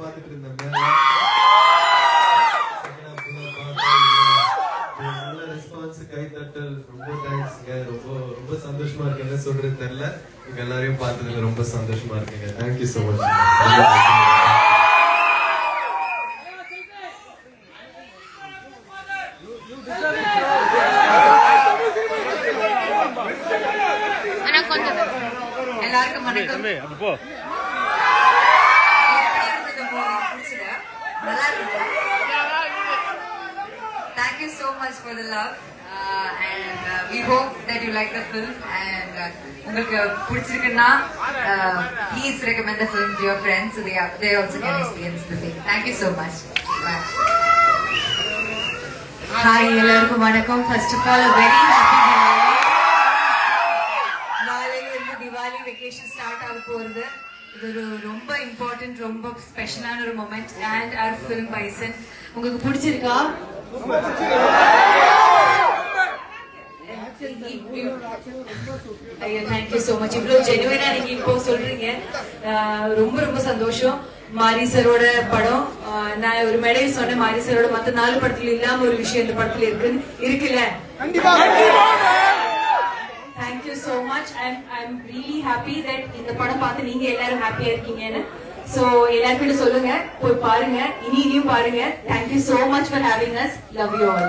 பார்த்துட்டு இருந்தேன். நல்ல ரெஸ்பான்ஸ், கைத்தட்டல், ரொம்ப தேங்க்ஸ்ங்க. ரொம்ப சந்தோஷமா இருக்கு. என்ன சொல்றது தெரியல. உங்க எல்லாரையும் பார்த்ததுல ரொம்ப சந்தோஷமா இருக்குங்க. Thank you so much. எல்லாருக்கும் வணக்கம். Thank you so much for the love and we hope that you like the film and உங்களுக்கு பிடிச்சிருக்குன்னா please recommend the film to your friends so they also can experience the same. Thank you so much. Bye. Hi எல்லாருக்கும் வணக்கம். First of all a very happy Diwali. நாளையில இருந்து Diwali vacation start ஆக போகுது. இது ஒரு ரொம்ப இம்பார்ட்டன்ட், ரொம்ப ஸ்பெஷலான ஒரு moment and our film Bison. உங்களுக்கு பிடிச்சிருக்கா? ஐயோ தேங்க்யூ சோ மச். இவ்வளவு ஜெனுவனா நீங்க இப்போ சொல்றீங்க, ரொம்ப ரொம்ப சந்தோஷம். மாரி சரோட படம், நான் ஒரு மேடையை சொன்னேன், மாரி சரோட மத்த 4 படத்துல இல்லாம ஒரு விஷயம் இந்த படத்துல இருக்குல்ல. Thank you so much. I'm really happy that இந்த படம் பார்த்து நீங்க எல்லாரும் ஹாப்பியா இருக்கீங்கன்னு. So எல்லாருக்கிட்ட சொல்லுங்க, போய் பாருங்க, இனியும் பாருங்க. Thank you so much for having us. Love you all.